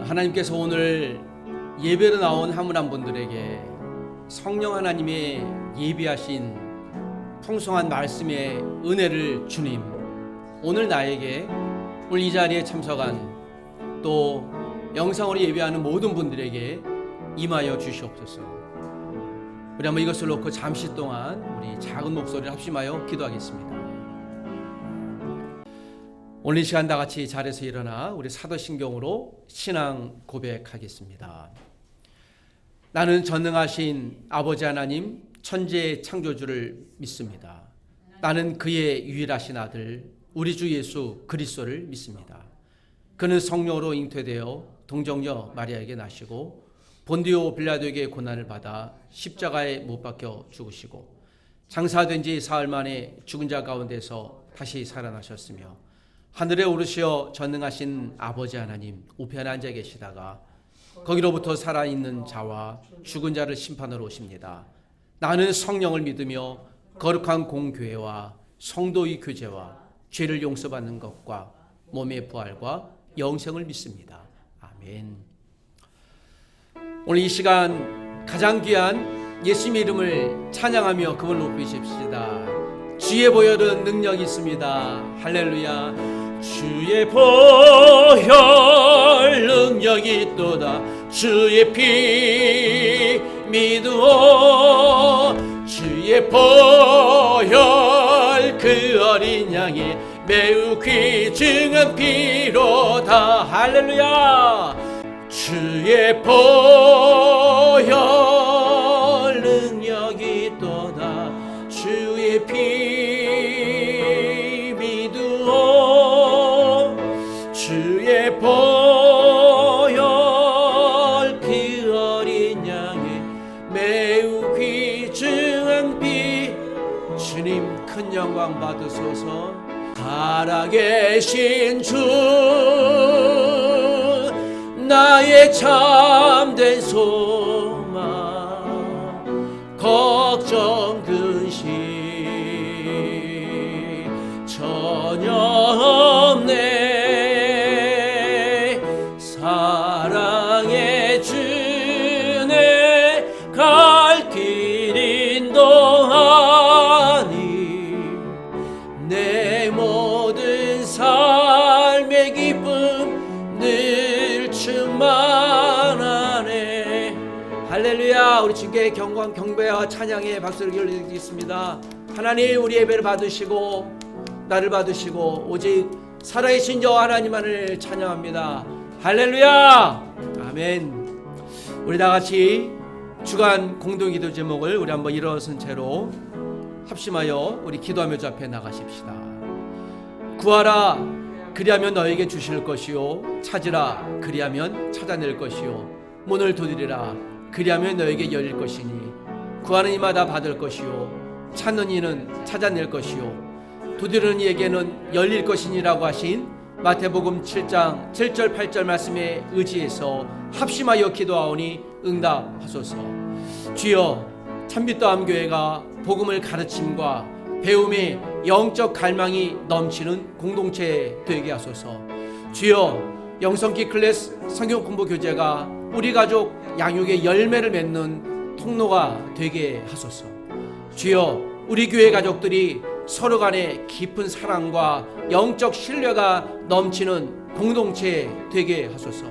하나님께서 오늘 예배로 나온 한 분 한 분들에게 성령 하나님의 예비하신 풍성한 말씀의 은혜를 주님, 오늘 나에게 오늘 이 자리에 참석한 또 영상으로 예배하는 모든 분들에게 임하여 주시옵소서. 우리 한번 이것을 놓고 잠시 동안 우리 작은 목소리를 합심하여 기도하겠습니다. 오늘 이 시간 다 같이 자리에서 일어나 우리 사도신경으로 신앙 고백하겠습니다. 나는 전능하신 아버지 하나님 천지의 창조주를 믿습니다. 나는 그의 유일하신 아들 우리 주 예수 그리스도를 믿습니다. 그는 성령으로 잉태되어 동정녀 마리아에게 나시고 본디오 빌라도에게 고난을 받아 십자가에 못 박혀 죽으시고 장사된 지 사흘 만에 죽은 자 가운데서 다시 살아나셨으며 하늘에 오르시어 전능하신 아버지 하나님 우편에 앉아 계시다가 거기로부터 살아있는 자와 죽은 자를 심판하러 오십니다. 나는 성령을 믿으며 거룩한 공교회와 성도의 교제와 죄를 용서받는 것과 몸의 부활과 영생을 믿습니다. 아멘. 오늘 이 시간 가장 귀한 예수님의 이름을 찬양하며 그걸 높이십시다. 주의 보혈은 능력이 있습니다. 할렐루야. 주의 보혈 능력이 있도다. 주의 피 믿으오. 주의 보혈 그 어린 양이 매우 귀중한 피로다. 할렐루야. 주의 보혈 능력이 있도다. 주의 피 믿으오. 주의 보혈 그 어린 양의 매우 귀중한 피. 주님 큰 영광 받으소서. 살아계신 주 나의 참된 소망 걱정 근심 전혀 없네. 사랑의 주네 갈 길 인도하니 내 모든 삶의 기쁨 늘 충만하네. 할렐루야. 우리 주님께 경광 경배와 찬양의 박수를 올리겠습니다. 하나님 우리 예배를 받으시고 나를 받으시고 오직 살아계신 저 하나님만을 찬양합니다. 할렐루야. 아멘. 우리 다같이 주간 공동기도 제목을 우리 한번 일어선 채로 합심하여 우리 기도하며 주 앞에 나가십시다. 구하라 그리하면 너에게 주실 것이요 찾으라 그리하면 찾아낼 것이요 문을 두드리라 그리하면 너에게 열릴 것이니 구하는 이마다 받을 것이요 찾는 이는 찾아낼 것이요 두드리는 이에게는 열릴 것이니라고 하신 마태복음 7장 7절 8절 말씀에 의지해서 합심하여 기도하오니 응답하소서. 주여 참빛도암교회가 복음을 가르침과 배움의 영적 갈망이 넘치는 공동체 되게 하소서. 주여 영성기 클래스 성경 공부 교재가 우리 가족 양육의 열매를 맺는 통로가 되게 하소서. 주여 우리 교회 가족들이 서로 간에 깊은 사랑과 영적 신뢰가 넘치는 공동체 되게 하소서.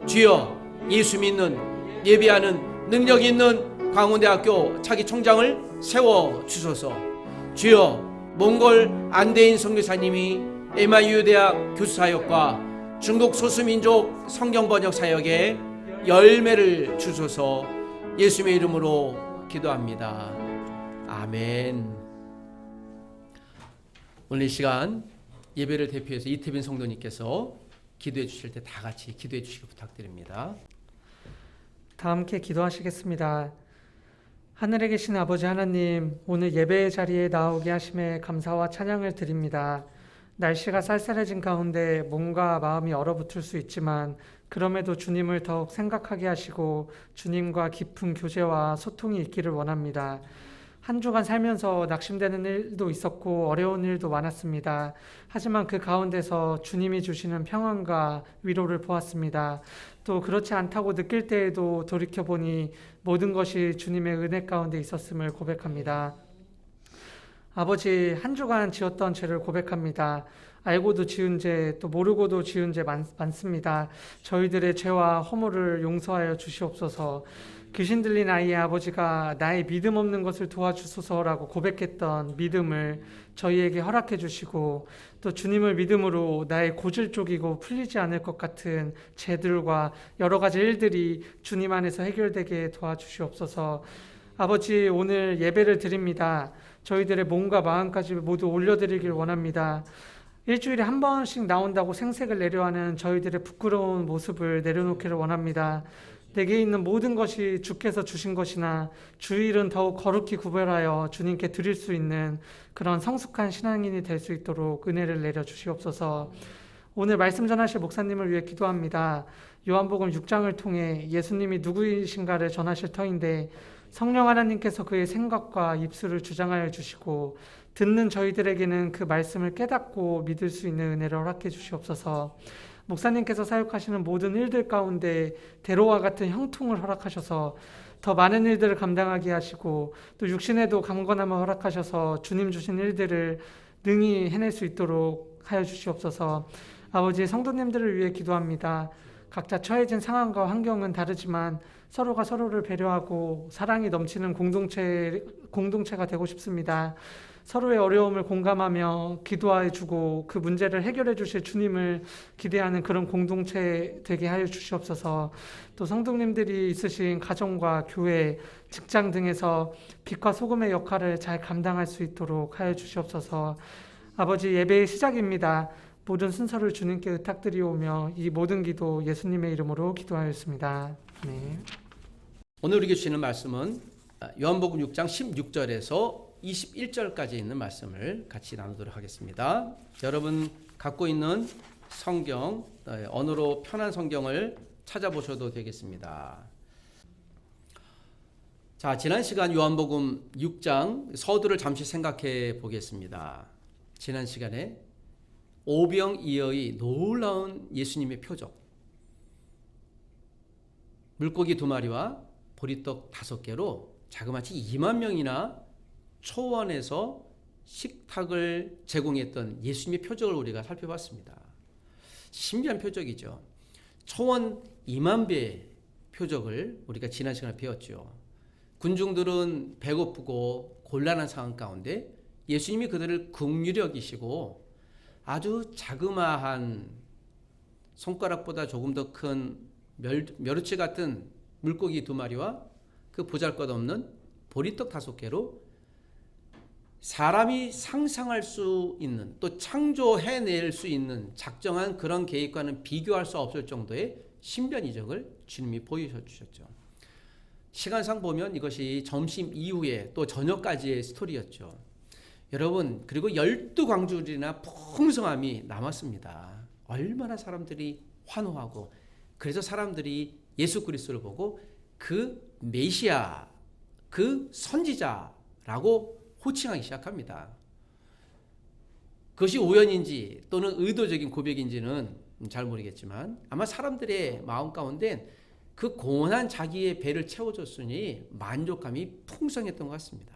주여 예수 믿는 예비하는 능력 있는 광운대학교 차기 총장을 세워 주소서. 주여 몽골 안대인 선교사님이 MIU 대학 교수 사역과 중국 소수민족 성경 번역 사역에 열매를 주소서. 예수님의 이름으로 기도합니다. 아멘. 오늘 이 시간 예배를 대표해서 이태빈 성도님께서 기도해 주실 때 다 같이 기도해 주시기 부탁드립니다. 다 함께 기도하시겠습니다. 하늘에 계신 아버지 하나님, 오늘 예배의 자리에 나오게 하심에 감사와 찬양을 드립니다. 날씨가 쌀쌀해진 가운데 몸과 마음이 얼어붙을 수 있지만 그럼에도 주님을 더욱 생각하게 하시고 주님과 깊은 교제와 소통이 있기를 원합니다. 한 주간 살면서 낙심되는 일도 있었고 어려운 일도 많았습니다. 하지만 그 가운데서 주님이 주시는 평안과 위로를 보았습니다. 또 그렇지 않다고 느낄 때에도 돌이켜보니 모든 것이 주님의 은혜 가운데 있었음을 고백합니다. 아버지, 한 주간 지었던 죄를 고백합니다. 알고도 지은 죄, 또 모르고도 지은 죄 많습니다. 저희들의 죄와 허물을 용서하여 주시옵소서. 귀신 들린 아이의 아버지가 나의 믿음 없는 것을 도와주소서라고 고백했던 믿음을 저희에게 허락해 주시고, 또 주님을 믿음으로 나의 고질 쪽이고 풀리지 않을 것 같은 죄들과 여러 가지 일들이 주님 안에서 해결되게 도와주시옵소서. 아버지, 오늘 예배를 드립니다. 저희들의 몸과 마음까지 모두 올려드리길 원합니다. 일주일에 한 번씩 나온다고 생색을 내려하는 저희들의 부끄러운 모습을 내려놓기를 원합니다. 내게 있는 모든 것이 주께서 주신 것이나 주일은 더욱 거룩히 구별하여 주님께 드릴 수 있는 그런 성숙한 신앙인이 될 수 있도록 은혜를 내려 주시옵소서. 오늘 말씀 전하실 목사님을 위해 기도합니다. 요한복음 6장을 통해 예수님이 누구이신가를 전하실 터인데 성령 하나님께서 그의 생각과 입술을 주장하여 주시고 듣는 저희들에게는 그 말씀을 깨닫고 믿을 수 있는 은혜를 허락해 주시옵소서. 목사님께서 사역하시는 모든 일들 가운데 대로와 같은 형통을 허락하셔서 더 많은 일들을 감당하게 하시고 또 육신에도 강건함을 허락하셔서 주님 주신 일들을 능히 해낼 수 있도록 하여 주시옵소서. 아버지, 성도님들을 위해 기도합니다. 각자 처해진 상황과 환경은 다르지만 서로가 서로를 배려하고 사랑이 넘치는 공동체가 되고 싶습니다. 서로의 어려움을 공감하며 기도해 주고 그 문제를 해결해 주실 주님을 기대하는 그런 공동체 되게 하여 주시옵소서. 또 성도님들이 있으신 가정과 교회, 직장 등에서 빛과 소금의 역할을 잘 감당할 수 있도록 하여 주시옵소서. 아버지, 예배의 시작입니다. 모든 순서를 주님께 의탁드리오며 이 모든 기도 예수님의 이름으로 기도하였습니다. 네. 오늘 우리에게 주시는 말씀은 요한복음 6장 16절에서 21절까지 있는 말씀을 같이 나누도록 하겠습니다. 여러분 갖고 있는 성경, 언어로 편한 성경을 찾아보셔도 되겠습니다. 자, 지난 시간 요한복음 6장 서두를 잠시 생각해 보겠습니다. 지난 시간에 오병이어의 놀라운 예수님의 표적, 물고기 2마리와 보리떡 5개로 자그마치 2만 명이나 초원에서 식탁을 제공했던 예수님의 표적을 우리가 살펴봤습니다. 신비한 표적이죠. 초원 2만 배의 표적을 우리가 지난 시간에 배웠죠. 군중들은 배고프고 곤란한 상황 가운데 예수님이 그들을 긍휼히 여기시고 아주 자그마한 손가락보다 조금 더 큰 멸치 같은 물고기 2마리와 그 보잘것없는 보리떡 5개로 사람이 상상할 수 있는, 또 창조해낼 수 있는 작정한 그런 계획과는 비교할 수 없을 정도의 신비한 이적을 주님이 보여주셨죠. 시간상 보면 이것이 점심 이후에 또 저녁까지의 스토리였죠. 여러분, 그리고 12광주리나 풍성함이 남았습니다. 얼마나 사람들이 환호하고, 그래서 사람들이 예수 그리스도를 보고 그 메시아, 그 선지자라고 호칭하기 시작합니다. 그것이 우연인지 또는 의도적인 고백인지는 잘 모르겠지만 아마 사람들의 마음 가운데 그 고온한 자기의 배를 채워줬으니 만족감이 풍성했던 것 같습니다.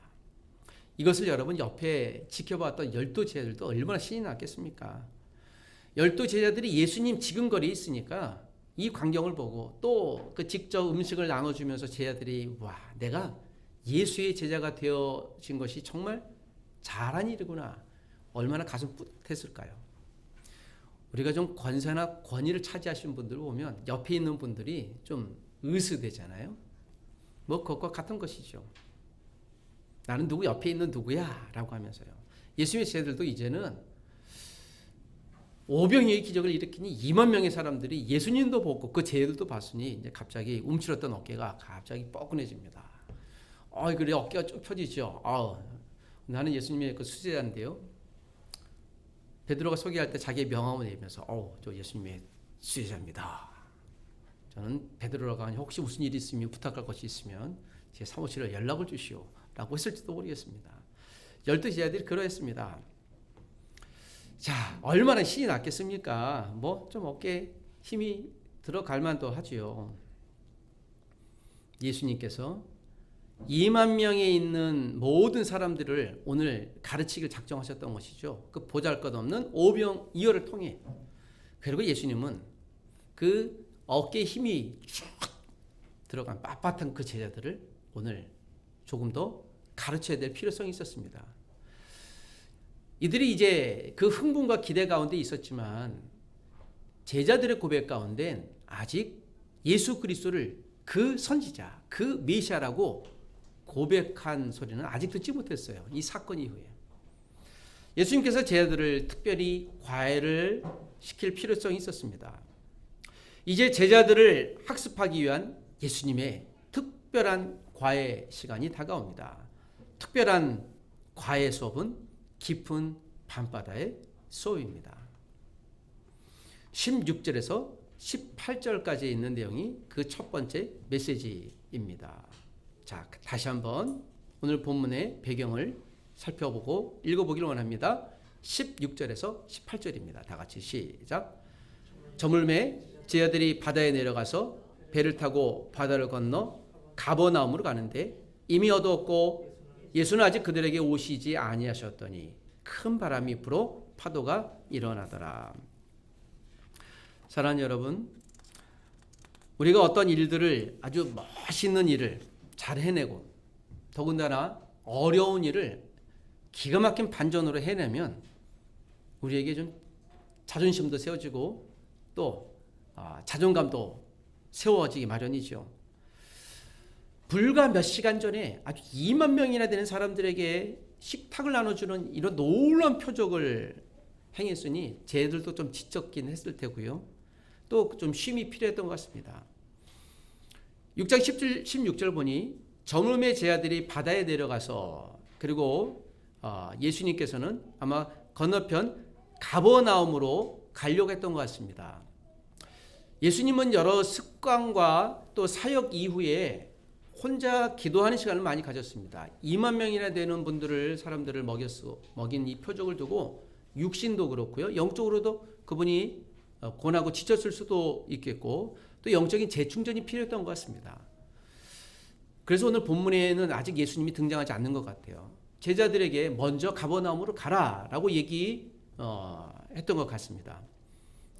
이것을 여러분 옆에 지켜봤던 12제자들도 얼마나 신이 났겠습니까? 12제자들이 예수님 지근거리에 있으니까 이 광경을 보고 또 그 직접 음식을 나눠주면서 제자들이 와, 내가 예수의 제자가 되어진 것이 정말 잘한 일이구나. 얼마나 가슴 뿌듯했을까요? 우리가 좀 권세나 권위를 차지하신 분들 보면 옆에 있는 분들이 좀 으스대잖아요. 뭐 그것과 같은 것이죠. 나는 누구 옆에 있는 누구야 라고 하면서요. 예수님의 제자들도 이제는 오병이어의 기적을 일으키니 2만 명의 사람들이 예수님도 보고 그 제자들도 봤으니 이제 갑자기 움츠렸던 어깨가 갑자기 뻐근해집니다. 그래 어깨가 쭉 펴지죠. 나는 예수님의 그 수제자인데요. 베드로가 소개할 때 자기의 명함을 내면서 저 예수님의 수제자입니다. 저는 베드로라고 하니 혹시 무슨 일이 있으면 부탁할 것이 있으면 제 사무실에 연락을 주시오. 라고 했을지도 모르겠습니다. 12 제자들이 그러했습니다. 자, 얼마나 신이 났겠습니까? 뭐 좀 어깨에 힘이 들어갈 만도 하지요. 예수님께서 2만 명에 있는 모든 사람들을 오늘 가르치기를 작정하셨던 것이죠. 그 보잘것없는 오병이어를 통해. 그리고 예수님은 그 어깨에 힘이 쭉 들어간 빳빳한 그 제자들을 오늘 조금 더 가르쳐야 될 필요성이 있었습니다. 이들이 이제 그 흥분과 기대 가운데 있었지만 제자들의 고백 가운데 아직 예수 그리스도를 그 선지자, 그 메시아라고 고백한 소리는 아직 듣지 못했어요. 이 사건 이후에. 예수님께서 제자들을 특별히 과외를 시킬 필요성이 있었습니다. 이제 제자들을 학습하기 위한 예수님의 특별한 과외 시간이 다가옵니다. 특별한 과외 수업은 깊은 밤바다의 수업입니다. 16절에서 18절까지 있는 내용이 그 첫 번째 메시지입니다. 자, 다시 한번 오늘 본문의 배경을 살펴보고 읽어보기를 원합니다. 16절에서 18절입니다. 다 같이 시작. 저물매 제자들이 바다에 내려가서 배를 타고 바다를 건너 가버나움으로 가는데 이미 어두웠고 예수는 아직 그들에게 오시지 아니하셨더니 큰 바람이 불어 파도가 일어나더라. 사랑하는 여러분, 우리가 어떤 일들을 아주 멋있는 일을 잘 해내고 더군다나 어려운 일을 기가 막힌 반전으로 해내면 우리에게 좀 자존심도 세워지고 또 자존감도 세워지기 마련이죠. 불과 몇 시간 전에 아주 2만 명이나 되는 사람들에게 식탁을 나눠주는 이런 놀라운 표적을 행했으니 쟤들도 좀 지쳤긴 했을 테고요. 또 좀 쉼이 필요했던 것 같습니다. 6장 16절 보니 저물매 제자들이 바다에 내려가서 그리고 예수님께서는 아마 건너편 가버나움으로 가려고 했던 것 같습니다. 예수님은 여러 습관과 또 사역 이후에 혼자 기도하는 시간을 많이 가졌습니다. 2만 명이나 되는 사람들을 먹인 이 표적을 두고 육신도 그렇고요. 영적으로도 그분이 고나고 지쳤을 수도 있겠고 또 영적인 재충전이 필요했던 것 같습니다. 그래서 오늘 본문에는 아직 예수님이 등장하지 않는 것 같아요. 제자들에게 먼저 가버나움으로 가라라고 얘기했던 것 같습니다.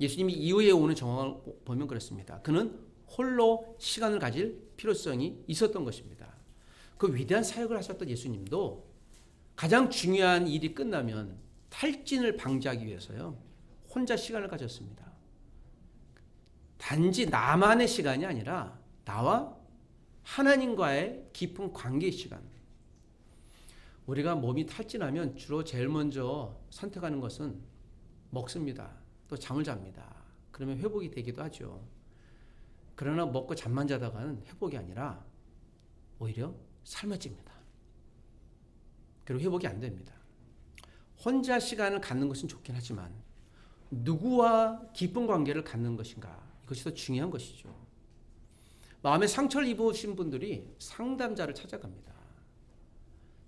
예수님이 이후에 오는 정황을 보면 그렇습니다. 그는 홀로 시간을 가질 필요성이 있었던 것입니다. 그 위대한 사역을 하셨던 예수님도 가장 중요한 일이 끝나면 탈진을 방지하기 위해서요. 혼자 시간을 가졌습니다. 단지 나만의 시간이 아니라 나와 하나님과의 깊은 관계의 시간. 우리가 몸이 탈진하면 주로 제일 먼저 선택하는 것은 먹습니다. 또 잠을 잡니다. 그러면 회복이 되기도 하죠. 그러나 먹고 잠만 자다가는 회복이 아니라 오히려 삶아집니다. 그리고 회복이 안 됩니다. 혼자 시간을 갖는 것은 좋긴 하지만 누구와 깊은 관계를 갖는 것인가 이것이 더 중요한 것이죠. 마음에 상처를 입으신 분들이 상담자를 찾아갑니다.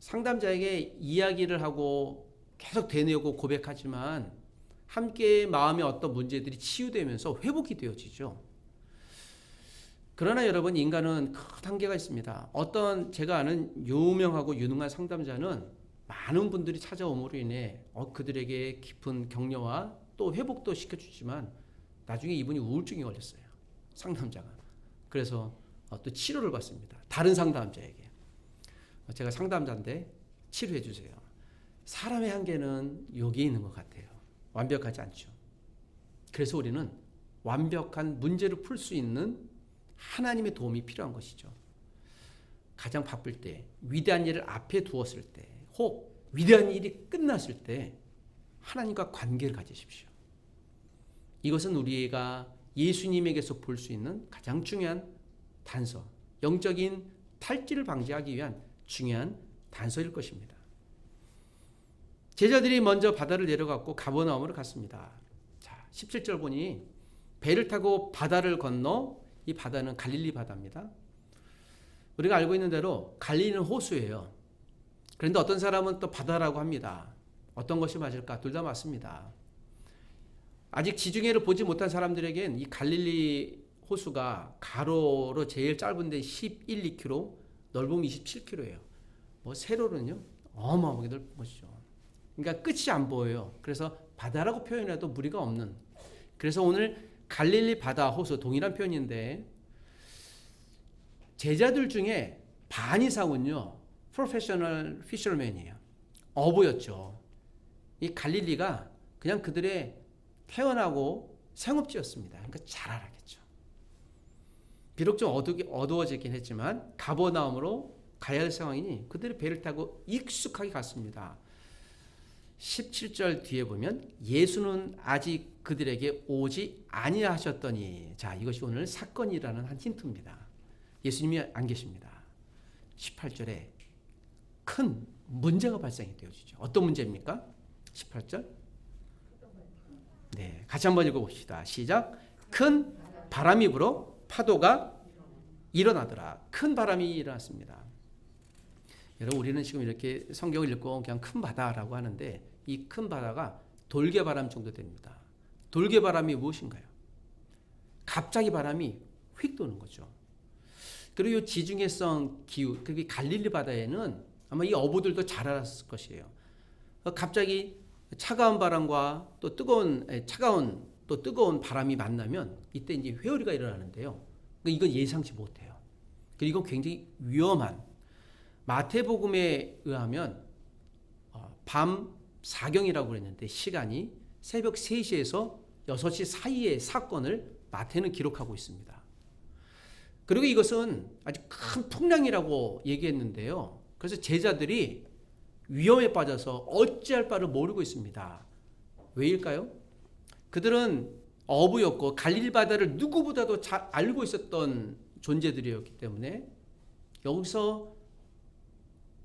상담자에게 이야기를 하고 계속 되뇌고 고백하지만 함께 마음의 어떤 문제들이 치유되면서 회복이 되어지죠. 그러나 여러분, 인간은 큰 한계가 있습니다. 어떤 제가 아는 유명하고 유능한 상담자는 많은 분들이 찾아옴으로 인해 그들에게 깊은 격려와 또 회복도 시켜주지만 나중에 이분이 우울증에 걸렸어요. 상담자가. 그래서 또 치료를 받습니다. 다른 상담자에게. 제가 상담자인데 치료해 주세요. 사람의 한계는 여기에 있는 것 같아요. 완벽하지 않죠. 그래서 우리는 완벽한 문제를 풀 수 있는 하나님의 도움이 필요한 것이죠. 가장 바쁠 때, 위대한 일을 앞에 두었을 때, 혹 위대한 일이 끝났을 때 하나님과 관계를 가지십시오. 이것은 우리가 예수님에게서 볼 수 있는 가장 중요한 단서, 영적인 탈진을 방지하기 위한 중요한 단서일 것입니다. 제자들이 먼저 바다를 내려갔고 가버나움으로 갔습니다. 자, 17절 보니 배를 타고 바다를 건너, 이 바다는 갈릴리 바다입니다. 우리가 알고 있는 대로 갈릴리는 호수예요. 그런데 어떤 사람은 또 바다라고 합니다. 어떤 것이 맞을까? 둘 다 맞습니다. 아직 지중해를 보지 못한 사람들에겐 이 갈릴리 호수가 가로로 제일 짧은데 11, 2km, 넓으면 27km예요. 뭐 세로는요 어마어마하게 넓은 것이죠. 그러니까 끝이 안 보여요. 그래서 바다라고 표현해도 무리가 없는. 그래서 오늘 갈릴리 바다 호수 동일한 표현인데 제자들 중에 반 이상은요 프로페셔널 피셔맨이에요. 어부였죠. 이 갈릴리가 그냥 그들의 태어나고 생업지였습니다. 그러니까 잘 알았겠죠. 비록 좀 어두워지긴 했지만 가버나움으로 가야 할 상황이니 그들이 배를 타고 익숙하게 갔습니다. 17절 뒤에 보면 예수는 아직 그들에게 오지 아니하셨더니, 자, 이것이 오늘 사건이라는 한 힌트입니다. 예수님이 안 계십니다. 18절에 큰 문제가 발생이 되어지죠. 어떤 문제입니까? 18절. 네, 같이 한번 읽어봅시다. 시작. 큰 바람이 불어 파도가 일어나더라. 큰 바람이 일어났습니다. 여러분, 우리는 지금 이렇게 성경을 읽고 그냥 큰 바다라고 하는데 이 큰 바다가 돌개바람 정도 됩니다. 돌개바람이 무엇인가요? 갑자기 바람이 휙 도는 거죠. 그리고 이 지중해성 기후, 그게 갈릴리 바다에는 아마 이 어부들도 잘 알았을 것이에요. 갑자기 차가운 바람과 또 뜨거운 바람이 만나면 이때 이제 회오리가 일어나는데요. 이건 예상치 못해요. 그리고 이건 굉장히 위험한, 마태복음에 의하면 밤 4경이라고 그랬는데 시간이 새벽 3시에서 6시 사이의 사건을 마태는 기록하고 있습니다. 그리고 이것은 아주 큰 풍랑이라고 얘기했는데요. 그래서 제자들이 위험에 빠져서 어찌할 바를 모르고 있습니다. 왜일까요? 그들은 어부였고 갈릴리 바다를 누구보다도 잘 알고 있었던 존재들이었기 때문에 여기서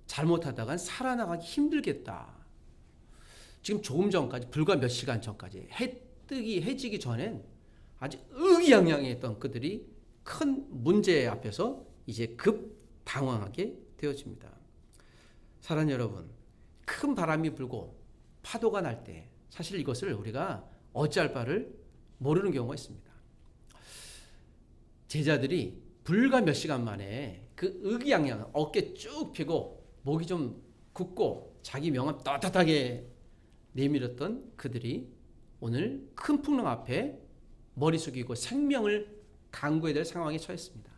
잘못하다간 살아나가기 힘들겠다. 지금 조금 전까지, 불과 몇 시간 전까지 해지기 전엔 아주 의기양양했던 그들이 큰 문제 앞에서 이제 급 당황하게 되어집니다. 사랑하는 여러분, 큰 바람이 불고 파도가 날 때 사실 이것을 우리가 어찌할 바를 모르는 경우가 있습니다. 제자들이 불과 몇 시간 만에 그 의기양양 어깨 쭉 펴고 목이 좀 굳고 자기 명함 떳떳하게 내밀었던 그들이 오늘 큰 풍랑 앞에 머리 숙이고 생명을 강구해야 될 상황에 처했습니다.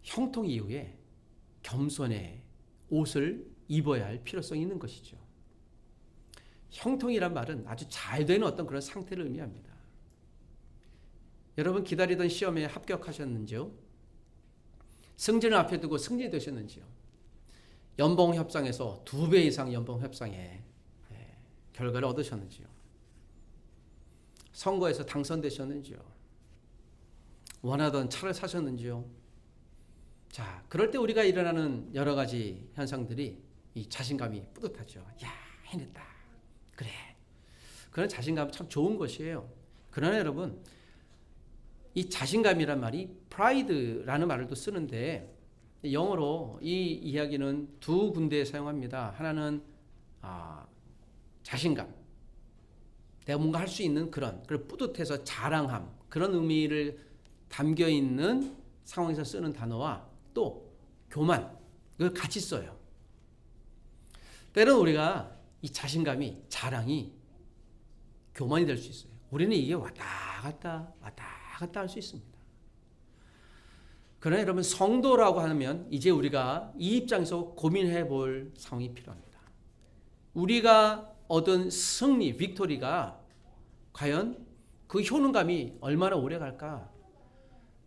형통 이후에 겸손의 옷을 입어야 할 필요성이 있는 것이죠. 형통이란 말은 아주 잘 되는 어떤 그런 상태를 의미합니다. 여러분, 기다리던 시험에 합격하셨는지요? 승진을 앞에 두고 승진되셨는지요? 연봉 협상에서 2배 이상 연봉 협상에 결과를 얻으셨는지요? 선거에서 당선되셨는지요? 원하던 차를 사셨는지요? 자, 그럴 때 우리가 일어나는 여러 가지 현상들이 이 자신감이 뿌듯하죠. 야, 해냈다. 그래. 그런 자신감 참 좋은 것이에요. 그러나 여러분, 이 자신감이란 말이 pride라는 말을 또 쓰는데 영어로 이 이야기는 두 군데에 사용합니다. 하나는 자신감, 내가 뭔가 할 수 있는 그리고 뿌듯해서 자랑함, 그런 의미를 담겨 있는 상황에서 쓰는 단어와 또 교만, 이걸 같이 써요. 때로는 우리가 이 자신감이, 자랑이 교만이 될 수 있어요. 우리는 이게 왔다 갔다 할 수 있습니다. 그러나 여러분, 성도라고 하면 이제 우리가 이 입장에서 고민해 볼 상황이 필요합니다. 우리가 얻은 승리, 빅토리가 과연 그 효능감이 얼마나 오래 갈까?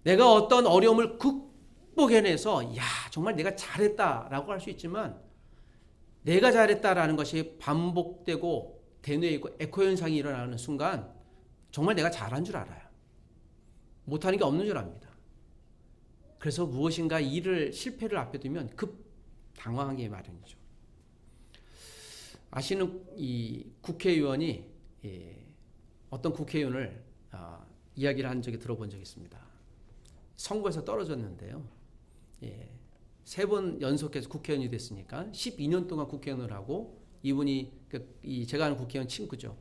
내가 어떤 어려움을 극복해내서 야, 정말 내가 잘했다라고 할 수 있지만 내가 잘했다라는 것이 반복되고 되뇌이고 에코 현상이 일어나는 순간 정말 내가 잘한 줄 알아요. 못하는 게 없는 줄 압니다. 그래서 무엇인가 실패를 앞에 두면 급 당황하기 마련이죠. 아시는 이 국회의원이 어떤 국회의원을 이야기를 한 적이 들어본 적이 있습니다. 선거에서 떨어졌는데요. 3번 연속해서 국회의원이 됐으니까 12년 동안 국회의원을 하고 이분이 제가 아는 국회의원 친구죠.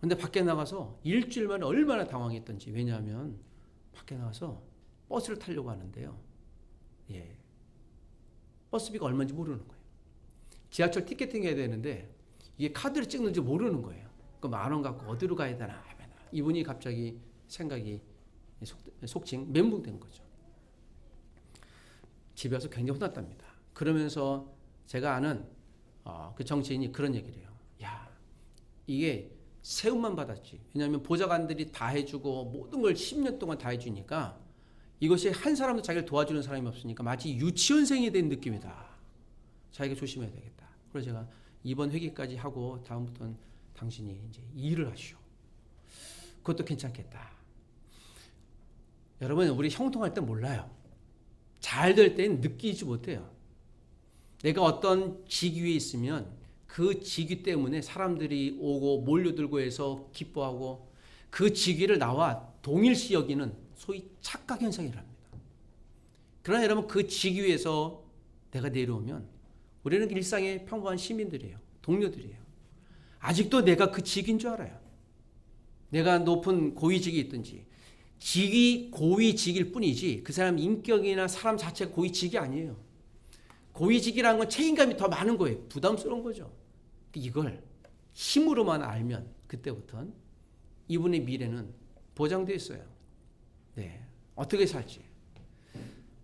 근데 밖에 나가서 일주일 만에 얼마나 당황했던지. 왜냐하면 밖에 나가서 버스를 타려고 하는데요. 예. 버스비가 얼마인지 모르는 거예요. 지하철 티켓팅 해야 되는데 이게 카드를 찍는지 모르는 거예요. 그 10,000원 갖고 어디로 가야 되나. 이분이 갑자기 생각이 속칭 멘붕된 거죠. 집에 와서 굉장히 혼났답니다. 그러면서 제가 아는 그 정치인이 그런 얘기를 해요. 야, 이게 세움만 받았지. 왜냐하면 보좌관들이 다 해주고 모든 걸 10년 동안 다 해주니까 이것이 한 사람도 자기를 도와주는 사람이 없으니까 마치 유치원생이 된 느낌이다. 자기가 조심해야 되겠다. 그래서 제가 이번 회기까지 하고 다음부터는 당신이 이제 일을 하시오. 그것도 괜찮겠다. 여러분, 우리 형통할 때 몰라요. 잘 될 때는 느끼지 못해요. 내가 어떤 직위에 있으면 그 직위 때문에 사람들이 오고 몰려들고 해서 기뻐하고 그 직위를 나와 동일시 여기는 소위 착각 현상이랍니다. 그러나 여러분, 그 직위에서 내가 내려오면 우리는 일상의 평범한 시민들이에요. 동료들이에요. 아직도 내가 그 직인 줄 알아요. 내가 높은 고위직이 있든지 직이 고위직일 뿐이지 그 사람 인격이나 사람 자체가 고위직이 아니에요. 고위직이라는 건 책임감이 더 많은 거예요. 부담스러운 거죠. 이걸 힘으로만 알면 그때부터는 이분의 미래는 보장되어 있어요. 네, 어떻게 살지.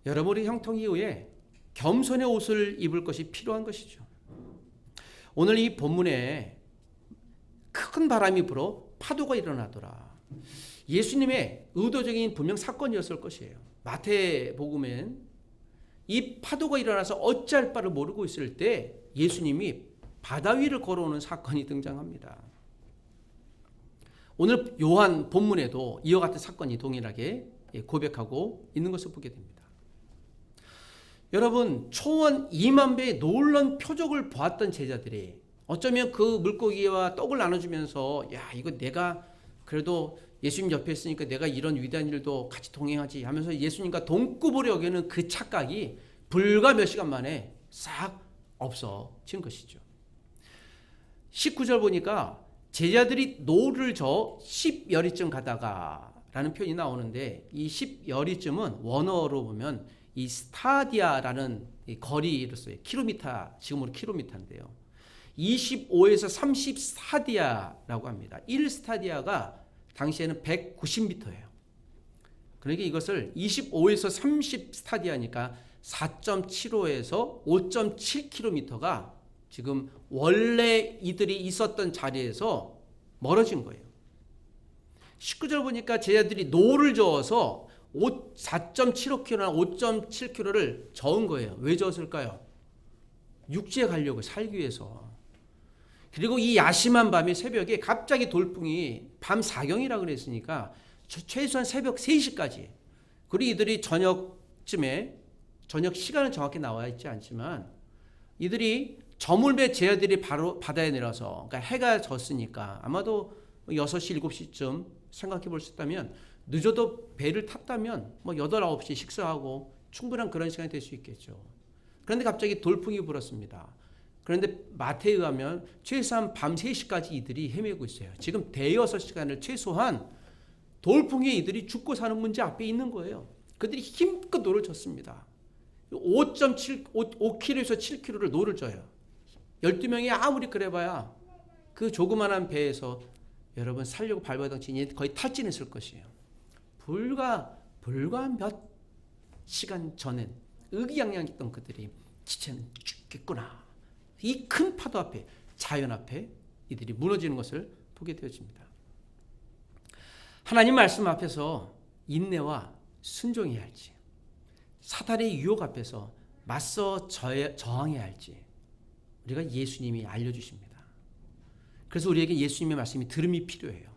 여러분의 형통 이후에 겸손의 옷을 입을 것이 필요한 것이죠. 오늘 이 본문에 큰 바람이 불어 파도가 일어나더라. 예수님의 의도적인 분명 사건이었을 것이에요. 마태복음엔 이 파도가 일어나서 어찌할 바를 모르고 있을 때 예수님이 바다 위를 걸어오는 사건이 등장합니다. 오늘 요한 본문에도 이와 같은 사건이 동일하게 고백하고 있는 것을 보게 됩니다. 여러분, 초원 2만 배의 놀라운 표적을 보았던 제자들이 어쩌면 그 물고기와 떡을 나눠주면서 야, 이거 내가 그래도 예수님 옆에 있으니까 내가 이런 위대한 일도 같이 동행하지 하면서 예수님과 동급으로 여기는 그 착각이 불과 몇 시간 만에 싹 없어진 것이죠. 19절 보니까 제자들이 노를 저 10여리쯤 가다가 라는 표현이 나오는데 이 10여리쯤은 원어로 보면 이 스타디아라는 거리를 써요. 킬로미터, 지금으로 킬로미터인데요. 25에서 30스타디아라고 합니다. 1스타디아가 당시에는 190m예요. 그러니까 이것을 25에서 30스타디아니까 4.75에서 5.7km가 지금 원래 이들이 있었던 자리에서 멀어진 거예요. 19절 보니까 제자들이 노를 저어서 4.75km나 5.7km를 저은 거예요. 왜 저었을까요? 육지에 가려고 살기 위해서. 그리고 이 야심한 밤에 새벽에 갑자기 돌풍이 밤 사경이라 그랬으니까 최소한 새벽 3시까지. 그리고 이들이 저녁쯤에 저녁 시간은 정확히 나와 있지 않지만 이들이 저물배 제자들이 바로 바다에 내려서 그러니까 해가 졌으니까 아마도 6시 7시쯤 생각해 볼 수 있다면 늦어도 배를 탔다면 8, 9시 식사하고 충분한 그런 시간이 될 수 있겠죠. 그런데 갑자기 돌풍이 불었습니다. 그런데 마태에 의하면 최소한 밤 3시까지 이들이 헤매고 있어요. 지금 대여섯 시간을 최소한 돌풍에 이들이 죽고 사는 문제 앞에 있는 거예요. 그들이 힘껏 노를 졌습니다. 5km에서 7km를 노를 져요. 12명이 아무리 그래봐야 그 조그만한 배에서 여러분 살려고 발버둥 치니 거의 탈진했을 것이에요. 불과 몇 시간 전엔 의기양양했던 그들이 지체는 죽겠구나. 이 큰 파도 앞에, 자연 앞에 이들이 무너지는 것을 보게 되어집니다. 하나님 말씀 앞에서 인내와 순종해야 할지, 사단의 유혹 앞에서 맞서 저항해야 할지 우리가 예수님이 알려주십니다. 그래서 우리에게 예수님의 말씀이 들음이 필요해요.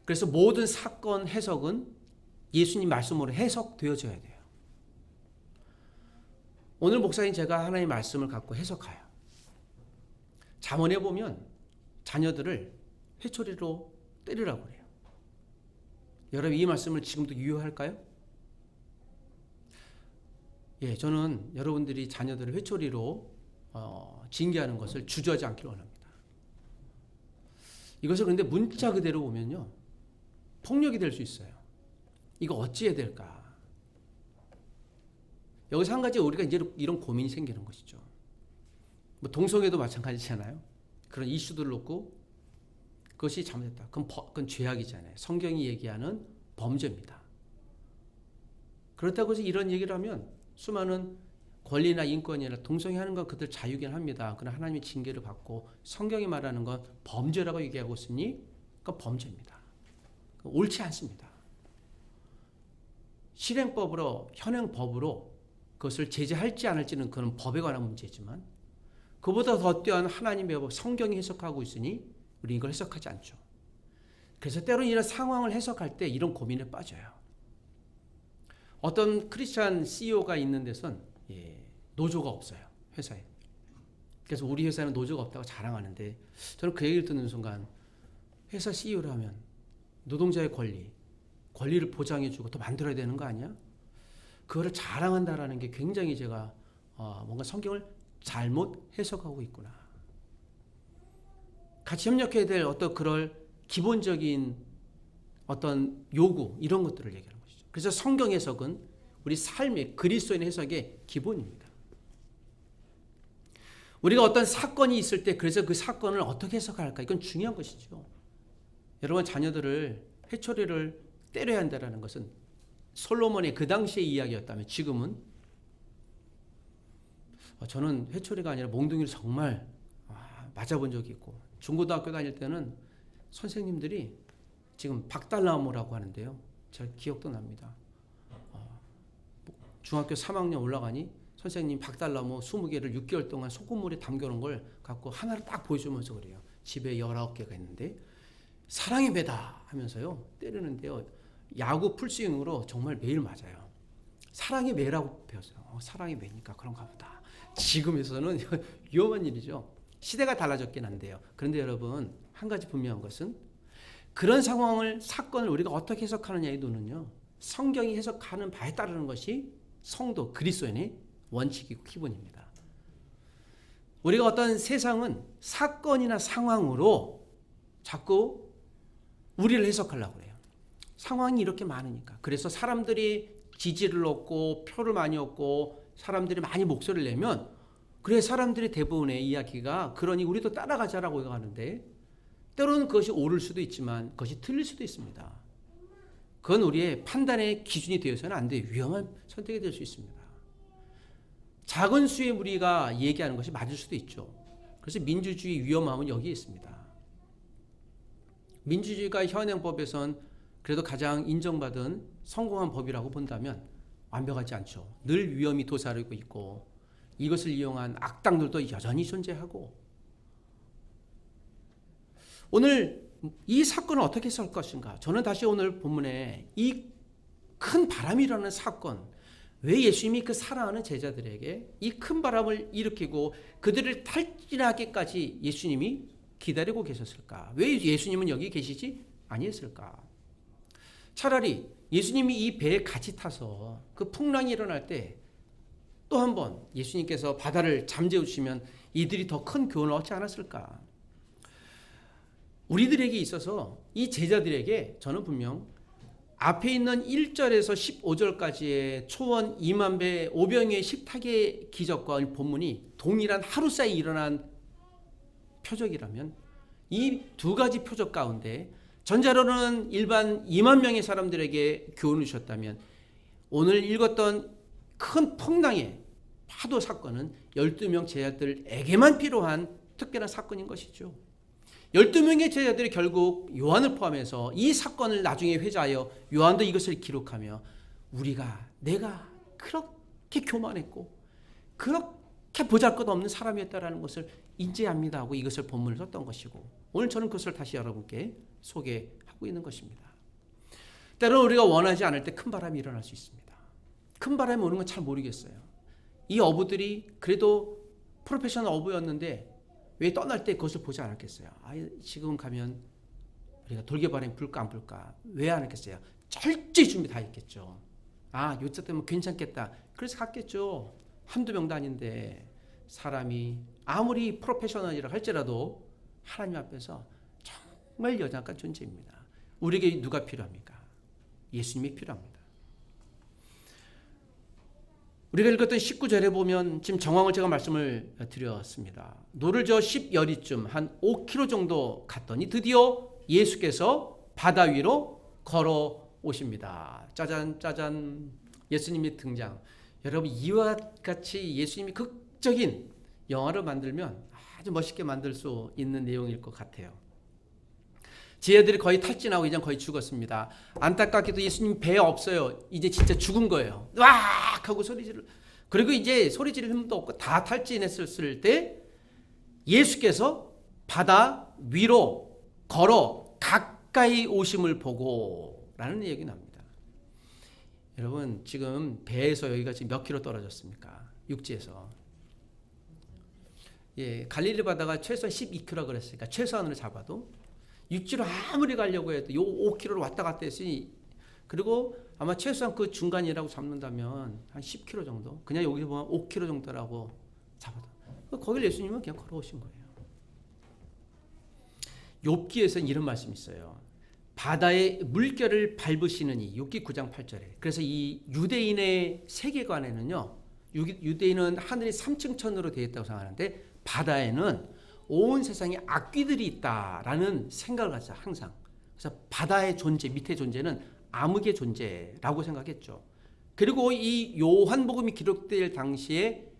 그래서 모든 사건 해석은 예수님 말씀으로 해석되어져야 돼요. 오늘 목사님 제가 하나님의 말씀을 갖고 해석해요. 잠언에 보면 자녀들을 회초리로 때리라고 그래요. 여러분 이 말씀을 지금도 유효할까요? 예, 저는 여러분들이 자녀들을 회초리로 징계하는 것을 주저하지 않기를 원합니다. 이것을 그런데 문자 그대로 보면요, 폭력이 될 수 있어요. 이거 어찌해야 될까? 여기서 한 가지 우리가 이제 이런 고민이 생기는 것이죠. 뭐 동성애도 마찬가지잖아요. 그런 이슈들을 놓고 그것이 잘못됐다. 그건 죄악이잖아요. 성경이 얘기하는 범죄입니다. 그렇다고 해서 이런 얘기를 하면 수많은 권리나 인권이나 동성애 하는 건 그들 자유긴 합니다. 그러나 하나님의 징계를 받고 성경이 말하는 건 범죄라고 얘기하고 있으니 그건 범죄입니다. 옳지 않습니다. 실행법으로 현행법으로 그것을 제재할지 안 할지는 그건 법에 관한 문제지만 그보다 더 뛰어난 하나님의 법 성경이 해석하고 있으니 우리 이걸 해석하지 않죠. 그래서 때로는 이런 상황을 해석할 때 이런 고민에 빠져요. 어떤 크리스찬 CEO가 있는 데선 노조가 없어요. 회사에. 그래서 우리 회사는 노조가 없다고 자랑하는데 저는 그 얘기를 듣는 순간 회사 CEO라면 노동자의 권리를 보장해주고 더 만들어야 되는 거 아니야? 그거를 자랑한다라는 게 굉장히 제가 뭔가 성경을 잘못 해석하고 있구나. 같이 협력해야 될 어떤 그럴 기본적인 어떤 요구 이런 것들을 얘기하는 것이죠. 그래서 성경 해석은 우리 삶의 그리스도인 해석의 기본입니다. 우리가 어떤 사건이 있을 때 그래서 그 사건을 어떻게 해석할까 이건 중요한 것이죠. 여러분 자녀들을 회초리를 때려야 한다는 것은 솔로몬의 그 당시의 이야기였다면 지금은 저는 회초리가 아니라 몽둥이를 정말 맞아본 적이 있고 중고등학교 다닐 때는 선생님들이 지금 박달나무라고 하는데요. 제가 기억도 납니다. 중학교 3학년 올라가니 선생님 박달나무 20개를 6개월 동안 소금물에 담겨놓은 걸 갖고 하나를 딱 보여주면서 그래요. 집에 19개가 있는데 사랑의 매다 하면서요. 때리는데요. 야구 풀스윙으로 정말 매일 맞아요. 사랑의 매라고 배웠어요. 사랑의 매니까 그런가 보다. 지금에서는 위험한 일이죠. 시대가 달라졌긴 한데요. 그런데 여러분 한 가지 분명한 것은 그런 상황을 사건을 우리가 어떻게 해석하느냐에 놓는요. 성경이 해석하는 바에 따르는 것이 성도 그리스도인의 원칙이고 기본입니다. 우리가 어떤 세상은 사건이나 상황으로 자꾸 우리를 해석하려고 해요. 상황이 이렇게 많으니까. 그래서 사람들이 지지를 얻고 표를 많이 얻고 사람들이 많이 목소리를 내면 그래 사람들이 대부분의 이야기가 그러니 우리도 따라가자라고 하는데 때로는 그것이 옳을 수도 있지만 그것이 틀릴 수도 있습니다. 그건 우리의 판단의 기준이 되어서는 안 돼요. 위험한 선택이 될 수 있습니다. 작은 수의 무리가 얘기하는 것이 맞을 수도 있죠. 그래서 민주주의 위험함은 여기에 있습니다. 민주주의가 현행법에선 그래도 가장 인정받은 성공한 법이라고 본다면 완벽하지 않죠. 늘 위험이 도사리고 있고 이것을 이용한 악당들도 여전히 존재하고 오늘 이 사건을 어떻게 할 것인가? 저는 다시 오늘 본문에 이 큰 바람이 일어나는 사건 왜 예수님이 그 사랑하는 제자들에게 이 큰 바람을 일으키고 그들을 탈진하기까지 예수님이 기다리고 계셨을까? 왜 예수님은 여기 계시지 아니했을까? 차라리 예수님이 이 배에 같이 타서 그 풍랑이 일어날 때 또 한 번 예수님께서 바다를 잠재우시면 이들이 더 큰 교훈을 얻지 않았을까? 우리들에게 있어서 이 제자들에게 저는 분명 앞에 있는 1절에서 15절까지의 초원 2만 배 오병이의 식탁의 기적과 본문이 동일한 하루 사이에 일어난 표적이라면 이 두 가지 표적 가운데 전자로는 일반 2만 명의 사람들에게 교훈을 주셨다면 오늘 읽었던 큰 풍랑의 파도 사건은 12명 제자들에게만 필요한 특별한 사건인 것이죠. 12명의 제자들이 결국 요한을 포함해서 이 사건을 나중에 회자하여 요한도 이것을 기록하며 내가 그렇게 교만했고 그렇게 보잘것없는 사람이었다라는 것을 인지합니다 하고 이것을 본문을 썼던 것이고 오늘 저는 그것을 다시 여러분께 소개하고 있는 것입니다. 때로는 우리가 원하지 않을 때 큰 바람이 일어날 수 있습니다. 큰 바람이 오는 건 잘 모르겠어요. 이 어부들이 그래도 프로페셔널 어부였는데 왜 떠날 때 그것을 보지 않았겠어요? 지금 가면 우리가 돌개바람이 불까 안 불까 왜 안 했겠어요? 철저히 준비 다 했겠죠. 아, 요자 때문에 괜찮겠다. 그래서 갔겠죠. 한두 명도 아닌데 사람이 아무리 프로페셔널이라 할지라도 하나님 앞에서 정말 여자같은 존재입니다. 우리에게 누가 필요합니까? 예수님이 필요합니다. 우리가 읽었던 19절에 보면 지금 정황을 제가 말씀을 드렸습니다. 노를 저 10여리쯤 한 5km 정도 갔더니 드디어 예수께서 바다 위로 걸어 오십니다. 짜잔 짜잔, 예수님이 등장. 여러분, 이와 같이 예수님이 극적인 영화를 만들면 아주 멋있게 만들 수 있는 내용일 것 같아요. 지혜들이 거의 탈진하고 이제 거의 죽었습니다. 안타깝게도 예수님 배에 없어요. 이제 진짜 죽은 거예요. 으악 하고 소리지를. 그리고 이제 소리 지를 힘도 없고 다 탈진했을 때 예수께서 바다 위로 걸어 가까이 오심을 보고 라는 얘기 납니다. 여러분, 지금 배에서 여기가 지금 몇 킬로 떨어졌습니까? 육지에서. 예, 갈릴리 바다가 최소한 12km 그랬으니까 최소한으로 잡아도 육지로 아무리 가려고 해도 요 5km를 왔다 갔다 했으니, 그리고 아마 최소한 그 중간이라고 잡는다면 한 10km 정도, 그냥 여기서 보면 5km 정도라고 잡아도 거길 예수님은 그냥 걸어오신 거예요. 욥기에서는 이런 말씀이 있어요. 바다의 물결을 밟으시느니, 욥기 9장 8절에. 그래서 이 유대인의 세계관에는요, 유대인은 하늘이 3층 천으로 되어 있다고 생각하는데 바다에는 온 세상에 악귀들이 있다라는 생각을 가졌어요. 항상. 그래서 바다의 존재, 밑의 존재는 암흑의 존재라고 생각했죠. 그리고 이 요한복음이 기록될 당시에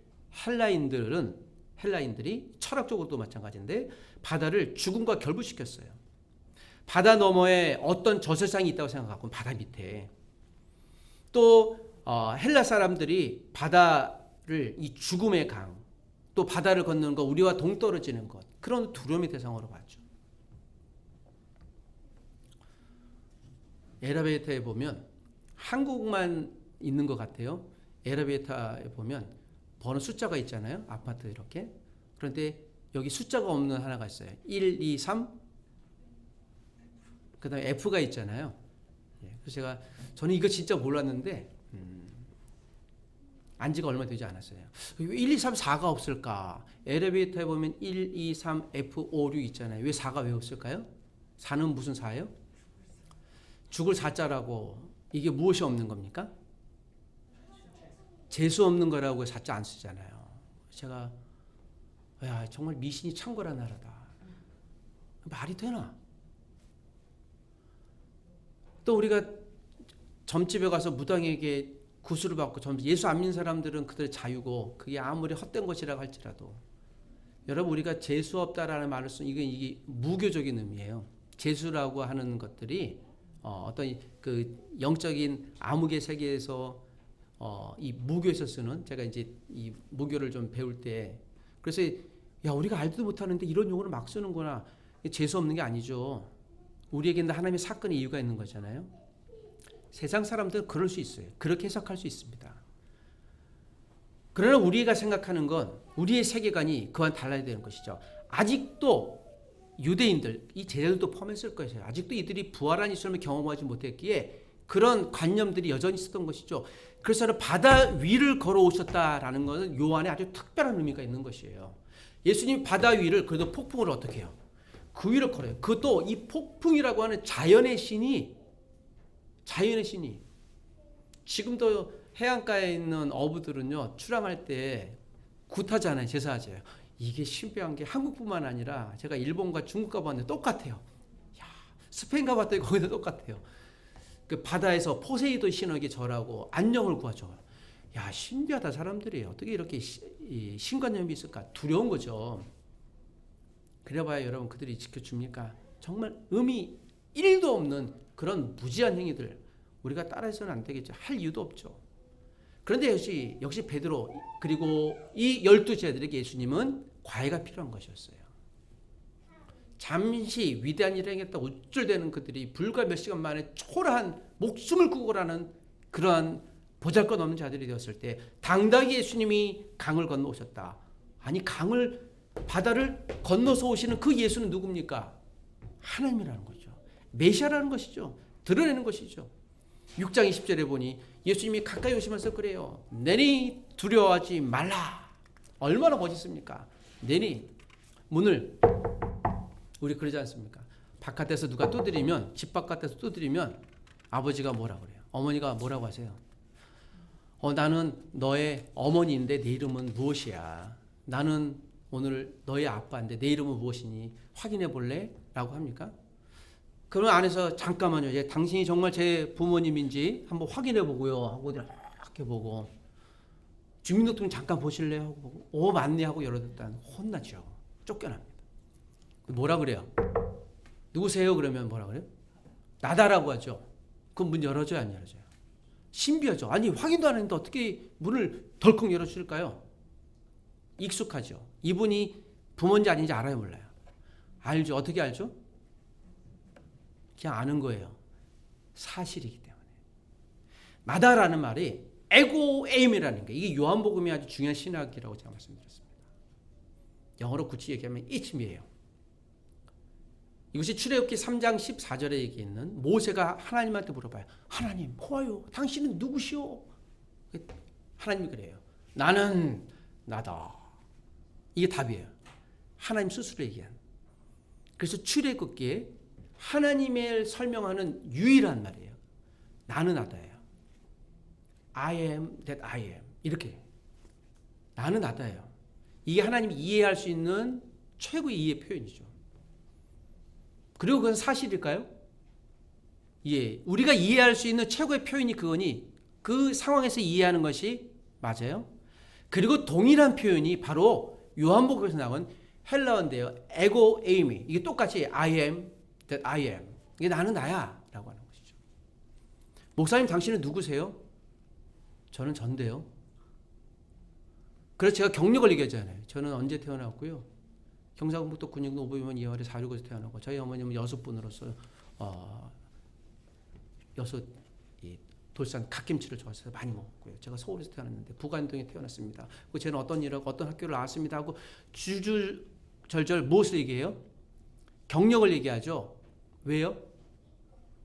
헬라인들이 철학적으로도 마찬가지인데 바다를 죽음과 결부시켰어요. 바다 너머에 어떤 저세상이 있다고 생각하고 바다 밑에. 또 헬라 사람들이 바다를 이 죽음의 강, 또 바다를 건너는 것, 우리와 동떨어지는 것, 그런 두려움의 대상으로 봤죠. 엘리베이터에 보면 한국만 있는 것 같아요. 엘리베이터에 보면 번호 숫자가 있잖아요. 아파트 이렇게. 그런데 여기 숫자가 없는 하나가 있어요. 1, 2, 3. 그 다음에 F가 있잖아요. 그래서 저는 이거 진짜 몰랐는데 안지가 얼마 되지 않았어요. 1, 2, 3, 4가 없을까? 엘리베이터에 보면 1, 2, 3, F, 5, 6 있잖아요. 왜 4가 왜 없을까요? 4는 무슨 4예요? 죽을 4자라고. 이게 무엇이 없는 겁니까? 재수 없는 거라고 4자 안 쓰잖아요. 제가 야, 정말 미신이 창궐한 나라다. 말이 되나? 또 우리가 점집에 가서 무당에게 구술을 받고 예수 안 믿는 사람들은 그들의 자유고 그게 아무리 헛된 것이라고 할지라도, 여러분, 우리가 재수 없다라는 말을 쓰는 이게 무교적인 의미예요. 재수라고 하는 것들이 어떤 그 영적인 암흑의 세계에서 이 무교에서 쓰는, 제가 이제 이 무교를 좀 배울 때, 그래서 야, 우리가 알지도 못하는데 이런 용어를 막 쓰는구나. 재수 없는 게 아니죠. 우리에게는 하나님의 사건의 이유가 있는 거잖아요. 세상 사람들은 그럴 수 있어요. 그렇게 해석할 수 있습니다. 그러나 우리가 생각하는 건 우리의 세계관이 그와는 달라야 되는 것이죠. 아직도 유대인들, 이 제자들도 포함했을 것이에요. 아직도 이들이 부활한 예수님을 경험하지 못했기에 그런 관념들이 여전히 있었던 것이죠. 그래서 바다 위를 걸어오셨다라는 것은 요한에 아주 특별한 의미가 있는 것이에요. 예수님이 바다 위를, 그래도 폭풍을 어떻게 해요? 그 위를 걸어요. 그것도 이 폭풍이라고 하는 자연의 신이 지금도 해안가에 있는 어부들은요, 출항할 때 굿하잖아요. 제사하죠. 이게 신비한 게 한국뿐만 아니라 제가 일본과 중국 가봤는데 똑같아요. 야, 스페인 가봤더니 거기도 똑같아요. 그 바다에서 포세이돈 신에게 절하고 안녕을 구하죠. 야, 신비하다. 사람들이 어떻게 이렇게 신관념이 있을까? 두려운 거죠. 그래봐야 여러분, 그들이 지켜줍니까? 정말 의미 1도 없는 그런 무지한 행위들, 우리가 따라해서는 안 되겠죠. 할 이유도 없죠. 그런데 역시 베드로, 그리고 이 12제자들에게 예수님은 과외가 필요한 것이었어요. 잠시 위대한 일을 행했다 우쭐대는 그들이 불과 몇 시간 만에 초라한 목숨을 구걸하는 그러한 보잘것없는 자들이 되었을 때 당당히 예수님이 강을 건너오셨다. 아니, 바다를 건너서 오시는 그 예수는 누굽니까? 하나님이라는 거죠. 메시아라는 것이죠. 드러내는 것이죠. 6장 20절에 보니 예수님이 가까이 오시면서 그래요. 내니 두려워하지 말라. 얼마나 멋있습니까? 내니 문을 우리 그러지 않습니까? 바깥에서 누가 두드리면 집 바깥에서 두드리면 아버지가 뭐라 그래요? 어머니가 뭐라고 하세요? 나는 너의 어머니인데 내 이름은 무엇이야? 나는 오늘 너의 아빠인데 내 이름은 무엇이니? 확인해 볼래? 라고 합니까? 그러면 안에서 잠깐만요. 당신이 정말 제 부모님인지 한번 확인해 보고요. 하고 이렇게 보고 주민등록증 잠깐 보실래요? 하고 보고 맞네 하고 열어뒀다 혼나죠. 쫓겨납니다. 뭐라 그래요? 누구세요? 그러면 뭐라 그래요? 나다라고 하죠. 그럼 문 열어줘요? 안 열어줘요? 신비하죠. 아니 확인도 안 했는데 어떻게 문을 덜컥 열어줄까요? 익숙하죠. 이분이 부모인지 아닌지 알아요? 몰라요? 알죠. 어떻게 알죠? 그냥 아는 거예요. 사실이기 때문에. 나다라는 말이 에고에임이라는 게 이게 요한복음이 아주 중요한 신학이라고 제가 말씀드렸습니다. 영어로 굳이 얘기하면 it's me예요. 이것이 출애굽기 3장 14절에 얘기했는 모세가 하나님한테 물어봐요. 하나님, 보아요. 당신은 누구시오? 하나님이 그래요. 나는 나다. 이게 답이에요. 하나님 스스로 얘기한. 그래서 출애굽기에 하나님을 설명하는 유일한 말이에요. 나는 나다예요. I am that I am. 이렇게. 나는 나다예요. 이게 하나님이 이해할 수 있는 최고의 이해 표현이죠. 그리고 그건 사실일까요? 예. 우리가 이해할 수 있는 최고의 표현이 그거니 그 상황에서 이해하는 것이 맞아요. 그리고 동일한 표현이 바로 요한복음에서 나온 헬라어인데요. 에고 에이미. 이게 똑같이 I am that I am. 이게 나는 나야 라고 하는 것이죠. 목사님 당신은 누구세요? 저는 전데요. 그래서 제가 경력을 얘기하잖아요. 저는 언제 태어났고요. 경상북도 군육동 오부면 2월에 4.19에서 태어나고 저희 어머님은 6분으로서 6 돌산 갓김치를 좋아해서 많이 먹었고요. 제가 서울에서 태어났는데 부관동에 태어났습니다. 그리고 저는 어떤 일을 하고 어떤 학교를 나왔습니다 하고 줄줄절절 무엇을 얘기해요? 경력을 얘기하죠. 왜요?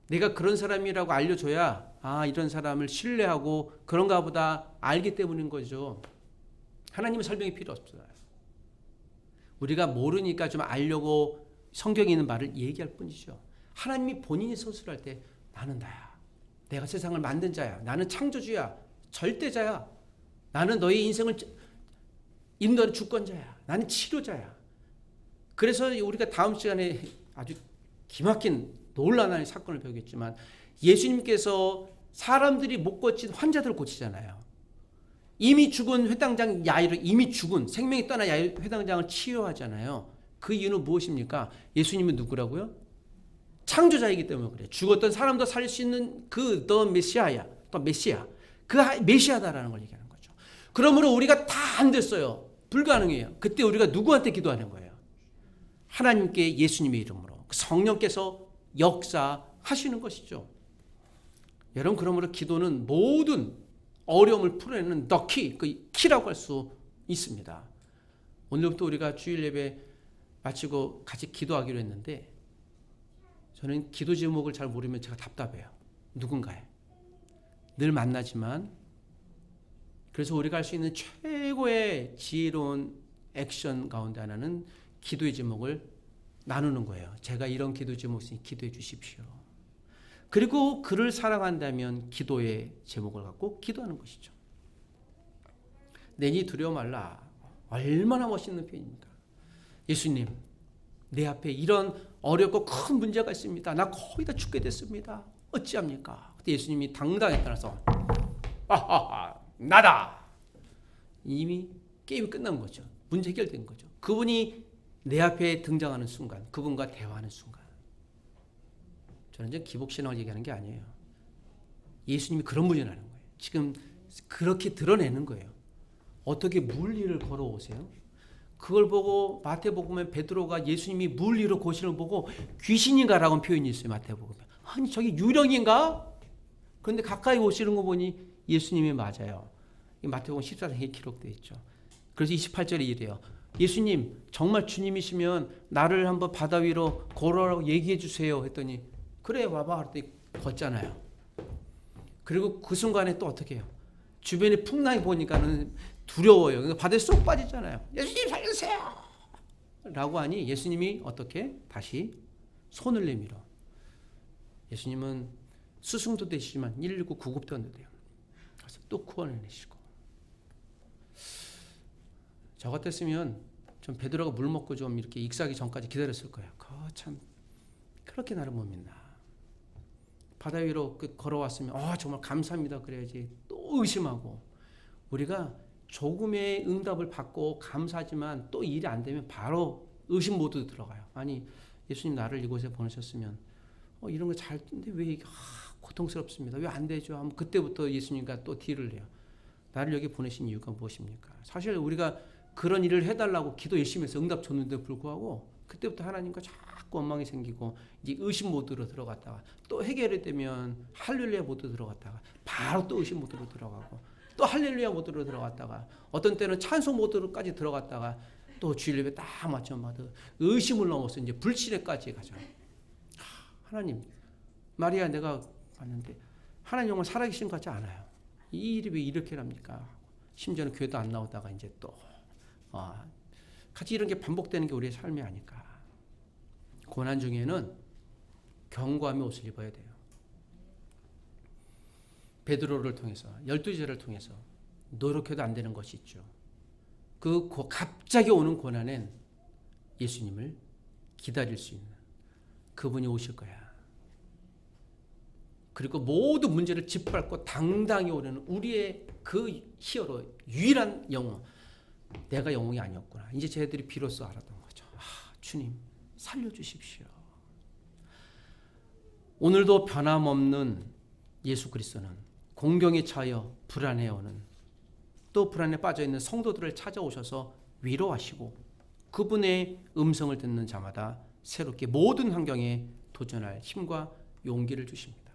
내가 그런 사람이라고 알려줘야 이런 사람을 신뢰하고 그런가 보다 알기 때문인 거죠. 하나님은 설명이 필요 없어요. 우리가 모르니까 좀 알려고 성경에 있는 말을 얘기할 뿐이죠. 하나님이 본인이 서술할 때 나는 나야. 내가 세상을 만든 자야. 나는 창조주야. 절대자야. 나는 너의 인생을 인도하는 주권자야. 나는 치료자야. 그래서 우리가 다음 시간에 아주 기막힌 놀라운 사건을 배우겠지만 예수님께서 사람들이 못 고친 환자들을 고치잖아요. 이미 죽은 회당장 야이를 이미 죽은 생명이 떠난 야이 회당장을 치료하잖아요. 그 이유는 무엇입니까? 예수님은 누구라고요? 창조자이기 때문에 그래요. 죽었던 사람도 살릴 수 있는 그 더 메시아야. 또 메시아. 그 메시아다라는 걸 얘기하는 거죠. 그러므로 우리가 다 안 됐어요. 불가능해요. 그때 우리가 누구한테 기도하는 거예요? 하나님께 예수님의 이름으로 성령께서 역사하시는 것이죠. 여러분 그러므로 기도는 모든 어려움을 풀어내는 더 키, 그 키라고 할 수 있습니다. 오늘부터 우리가 주일 예배 마치고 같이 기도하기로 했는데 저는 기도 제목을 잘 모르면 제가 답답해요. 누군가에. 늘 만나지만 그래서 우리가 할 수 있는 최고의 지혜로운 액션 가운데 하나는 기도의 제목을 나누는 거예요. 제가 이런 기도 제목이 있으니 기도해 주십시오. 그리고 그를 사랑한다면 기도의 제목을 갖고 기도하는 것이죠. 내니 두려워 말라. 얼마나 멋있는 표현입니까? 예수님, 내 앞에 이런 어렵고 큰 문제가 있습니다. 나 거의 다 죽게 됐습니다. 어찌합니까? 그때 예수님이 당당히 따라서 나다. 이미 게임이 끝난 거죠. 문제 해결된 거죠. 그분이 내 앞에 등장하는 순간, 그분과 대화하는 순간 저는 이제 기복신앙을 얘기하는 게 아니에요. 예수님이 그런 분이라는 거예요. 지금 그렇게 드러내는 거예요. 어떻게 물 위를 걸어오세요? 그걸 보고 마태복음에 베드로가 예수님이 물 위로 고시는 걸 보고 귀신인가라고 표현이 있어요. 마태복음에. 아니 저기 유령인가? 그런데 가까이 오시는 거 보니 예수님이 맞아요. 마태복음 14장에 기록되어 있죠. 그래서 28절에 이래요. 예수님 정말 주님이시면 나를 한번 바다 위로 걸어라고 얘기해 주세요 했더니 그래 와봐 그랬더니 걷잖아요. 그리고 그 순간에 또 어떻게 해요? 주변에 풍랑이 보니까는 두려워요. 그러니까 바다에 쏙 빠지잖아요. 예수님 살려주세요! 라고 하니 예수님이 어떻게? 다시 손을 내밀어. 예수님은 스승도 되시지만 119 구급대원도 돼요. 그래서 또 구원해내시고. 저 같았으면 좀 베드로가 물 먹고 좀 이렇게 익사하기 전까지 기다렸을 거예요. 참 그렇게 나를 못 믿나. 바다 위로 걸어왔으면 정말 감사합니다 그래야지. 또 의심하고. 우리가 조금의 응답을 받고 감사하지만 또 일이 안 되면 바로 의심 모드 들어가요. 아니 예수님 나를 이곳에 보내셨으면 이런 거 잘 근데 왜 이게 고통스럽습니다. 왜 안 되죠? 하면 그때부터 예수님과 또 딜을 해요. 나를 여기 보내신 이유가 무엇입니까? 사실 우리가 그런 일을 해달라고 기도 열심히 해서 응답 줬는데 불구하고 그때부터 하나님과 자꾸 원망이 생기고 이제 의심 모드로 들어갔다가 또 해결이 되면 할렐루야 모드 들어갔다가 바로 또 의심 모드로 들어가고 또 할렐루야 모드로 들어갔다가 어떤 때는 찬송 모드로까지 들어갔다가 또 주일 예배 딱 맞춰마다 의심을 넘어서 이제 불신에까지 가죠. 하나님, 마리아 내가 봤는데 하나님 정말 살아계신 것 같지 않아요. 이 일이 왜 이렇게 합니까? 심지어는 교회도 안 나오다가 이제 또 같이 이런 게 반복되는 게 우리의 삶이 아닐까. 고난 중에는 견고함의 옷을 입어야 돼요. 베드로를 통해서 12제를 통해서 노력해도 안 되는 것이 있죠. 그 갑자기 오는 고난엔 예수님을 기다릴 수 있는 그분이 오실 거야. 그리고 모든 문제를 짓밟고 당당히 오르는 우리의 그 히어로 유일한 영웅. 내가 영웅이 아니었구나. 이제 쟤들이 비로소 알았던 거죠. 주님 살려주십시오. 오늘도 변함없는 예수 그리스도는 공경에 처하여 불안해오는 또 불안에 빠져있는 성도들을 찾아오셔서 위로하시고 그분의 음성을 듣는 자마다 새롭게 모든 환경에 도전할 힘과 용기를 주십니다.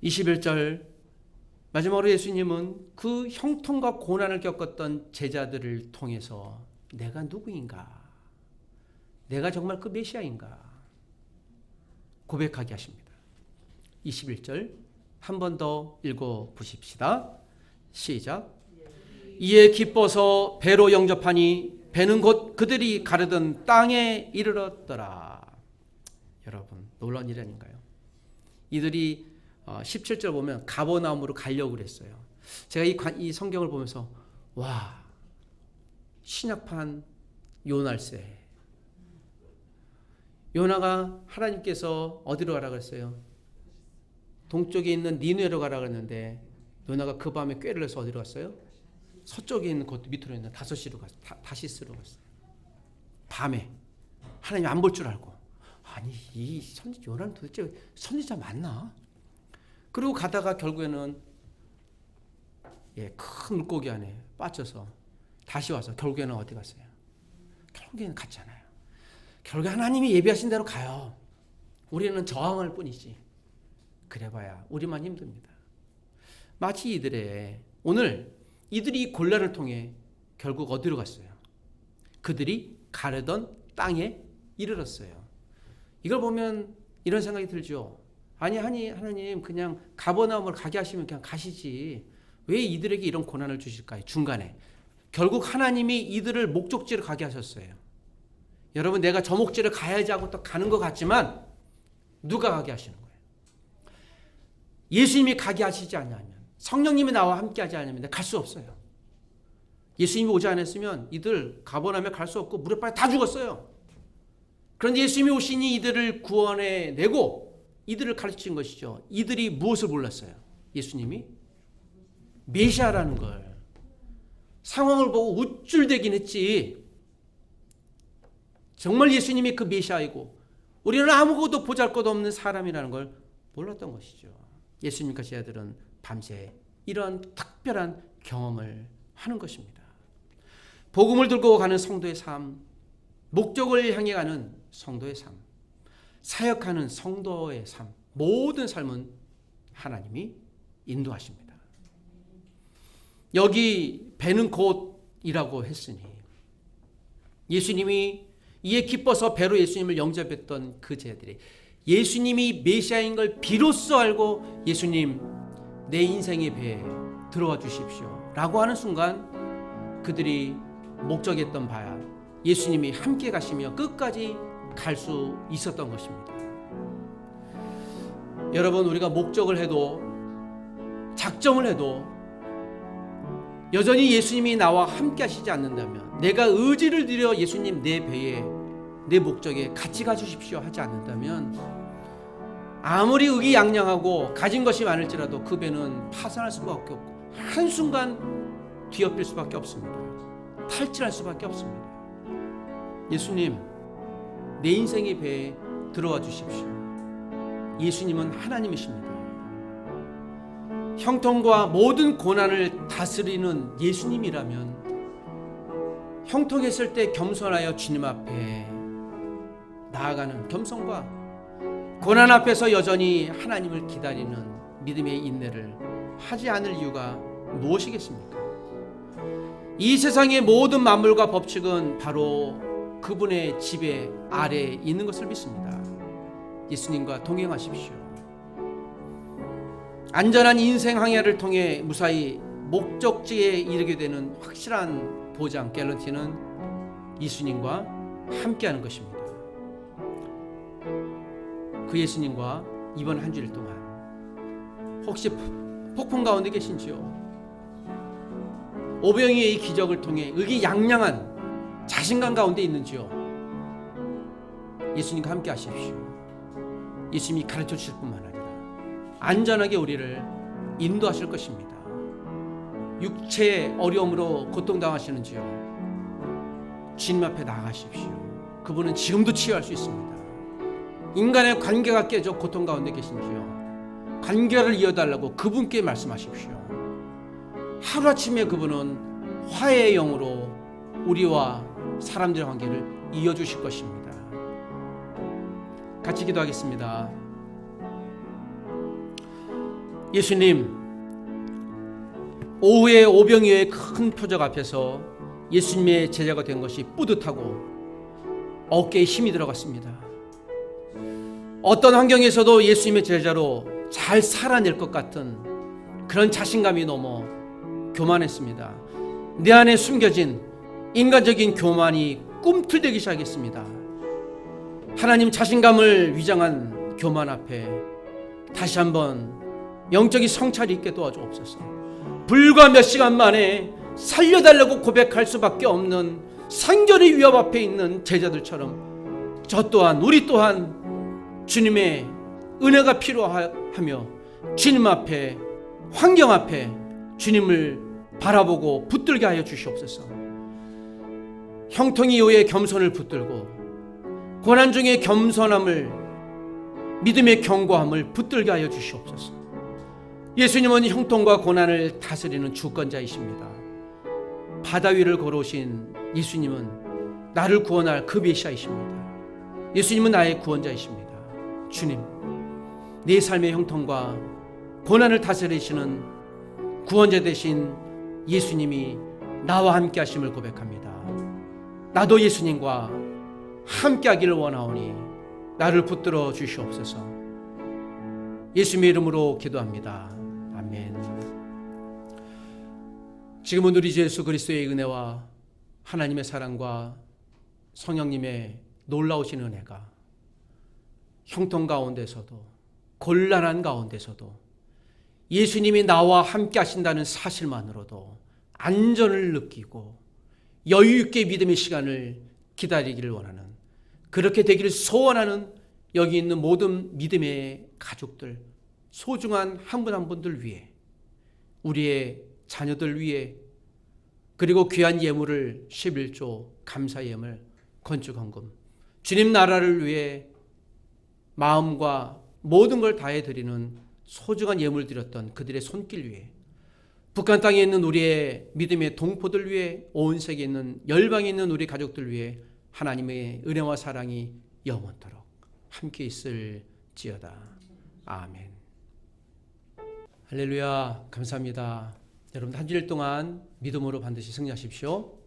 21절 마지막으로 예수님은 그 형통과 고난을 겪었던 제자들을 통해서 내가 누구인가? 내가 정말 그 메시아인가? 고백하게 하십니다. 21절 한 번 더 읽어 보십시다. 시작. 이에 기뻐서 배로 영접하니 배는 곧 그들이 가르던 땅에 이르렀더라. 여러분 놀라운 일 아닌가요? 이들이 17절 보면 가버나움으로 가려고 그랬어요. 제가 이 성경을 보면서 와 신약판 요날세 요나가 하나님께서 어디로 가라 그랬어요? 동쪽에 있는 니느웨로 가라 그랬는데 요나가 그 밤에 꾀를 내서 어디로 갔어요? 서쪽에 있는 곳 밑으로 있는 다섯시로 갔어요. 다시스로 갔어요. 밤에 하나님 안 볼 줄 알고 아니 이 선지 요나는 도대체 선지자 맞나? 그리고 가다가 결국에는 큰 물고기 안에 빠져서 다시 와서 결국에는 어디 갔어요? 결국에는 갔잖아요. 결국에 하나님이 예비하신 대로 가요. 우리는 저항할 뿐이지. 그래봐야 우리만 힘듭니다. 마치 오늘 이들이 곤란을 통해 결국 어디로 갔어요? 그들이 가려던 땅에 이르렀어요. 이걸 보면 이런 생각이 들죠. 아니 하나님 그냥 가버나움을 가게 하시면 그냥 가시지. 왜 이들에게 이런 고난을 주실까요? 중간에. 결국 하나님이 이들을 목적지로 가게 하셨어요. 여러분 내가 저 목적지를 가야지 하고 또 가는 것 같지만 누가 가게 하시는 거예요? 예수님이 가게 하시지 않냐면 성령님이 나와 함께 하지 않으면 갈 수 없어요. 예수님이 오지 않았으면 이들 가버나움에 갈 수 없고 물에 빠져 다 죽었어요. 그런데 예수님이 오시니 이들을 구원해내고 이들을 가르친 것이죠. 이들이 무엇을 몰랐어요? 예수님이 메시아라는 걸. 상황을 보고 우쭐대긴 했지. 정말 예수님이 그 메시아이고 우리는 아무것도 보잘것없는 사람이라는 걸 몰랐던 것이죠. 예수님과 제자들은 밤새 이런 특별한 경험을 하는 것입니다. 복음을 들고 가는 성도의 삶, 목적을 향해 가는 성도의 삶, 사역하는 성도의 삶, 모든 삶은 하나님이 인도하십니다. 여기 배는 곧이라고 했으니 예수님이 이에 기뻐서 배로 예수님을 영접했던 그 제자들이 예수님이 메시아인 걸 비로소 알고 예수님 내 인생의 배에 들어와 주십시오 라고 하는 순간 그들이 목적했던 바야 예수님이 함께 가시며 끝까지 갈 수 있었던 것입니다. 여러분, 우리가 목적을 해도 작정을 해도 여전히 예수님이 나와 함께 하시지 않는다면, 내가 의지를 들여 예수님 내 배에 내 목적에 같이 가주십시오 하지 않는다면 아무리 의기양양하고 가진 것이 많을지라도 그 배는 파산할 수밖에 없고 한순간 뒤엎일 수밖에 없습니다. 탈진할 수밖에 없습니다. 예수님 내 인생의 배에 들어와 주십시오. 예수님은 하나님이십니다. 형통과 모든 고난을 다스리는 예수님이라면 형통했을 때 겸손하여 주님 앞에 나아가는 겸손과 고난 앞에서 여전히 하나님을 기다리는 믿음의 인내를 하지 않을 이유가 무엇이겠습니까? 이 세상의 모든 만물과 법칙은 바로 그분의 지배 아래에 있는 것을 믿습니다. 예수님과 동행하십시오. 안전한 인생 항해를 통해 무사히 목적지에 이르게 되는 확실한 보장, 개런티는 예수님과 함께하는 것입니다. 그 예수님과 이번 한 주일 동안 혹시 폭풍 가운데 계신지요? 오병이의 이 기적을 통해 의기양양한 자신감 가운데 있는지요? 예수님과 함께 하십시오. 예수님이 가르쳐 주실 뿐만 아니라 안전하게 우리를 인도하실 것입니다. 육체의 어려움으로 고통당하시는지요? 주님 앞에 나가십시오. 그분은 지금도 치유할 수 있습니다. 인간의 관계가 깨져 고통 가운데 계신지요? 관계를 이어달라고 그분께 말씀하십시오. 하루아침에 그분은 화해의 영으로 우리와 사람들의 관계를 이어주실 것입니다. 같이 기도하겠습니다. 예수님, 오후에 오병이어의 큰 표적 앞에서 예수님의 제자가 된 것이 뿌듯하고 어깨에 힘이 들어갔습니다. 어떤 환경에서도 예수님의 제자로 잘 살아낼 것 같은 그런 자신감이 넘어 교만했습니다. 내 안에 숨겨진 인간적인 교만이 꿈틀대기 시작했습니다. 하나님, 자신감을 위장한 교만 앞에 다시 한번 영적인 성찰이 있게 도와주옵소서. 불과 몇 시간 만에 살려달라고 고백할 수밖에 없는 생존의 위협 앞에 있는 제자들처럼 저 또한, 우리 또한 주님의 은혜가 필요하며 주님 앞에, 환경 앞에 주님을 바라보고 붙들게 하여 주시옵소서. 형통 이후에 겸손을 붙들고 고난 중에 겸손함을, 믿음의 견고함을 붙들게 하여 주시옵소서. 예수님은 형통과 고난을 다스리는 주권자이십니다. 바다 위를 걸어오신 예수님은 나를 구원할 그 메시아이십니다. 예수님은 나의 구원자이십니다. 주님, 내 삶의 형통과 고난을 다스리시는 구원자 되신 예수님이 나와 함께 하심을 고백합니다. 나도 예수님과 함께 하기를 원하오니 나를 붙들어 주시옵소서. 예수님의 이름으로 기도합니다. 아멘. 지금은 우리 주 예수 그리스도의 은혜와 하나님의 사랑과 성령님의 놀라우신 은혜가 형통 가운데서도, 곤란한 가운데서도 예수님이 나와 함께 하신다는 사실만으로도 안전을 느끼고 여유 있게 믿음의 시간을 기다리기를 원하는, 그렇게 되기를 소원하는 여기 있는 모든 믿음의 가족들, 소중한 한 분 한 분들 위해, 우리의 자녀들 위해, 그리고 귀한 예물을 11조 감사 예물, 건축헌금, 주님 나라를 위해 마음과 모든 걸 다해 드리는 소중한 예물 드렸던 그들의 손길 위에, 북한 땅에 있는 우리의 믿음의 동포들 위해, 온 세계에 있는 열방에 있는 우리 가족들 위해 하나님의 은혜와 사랑이 영원토록 함께 있을지어다. 아멘. 할렐루야. 감사합니다. 여러분, 한 주일 동안 믿음으로 반드시 승리하십시오.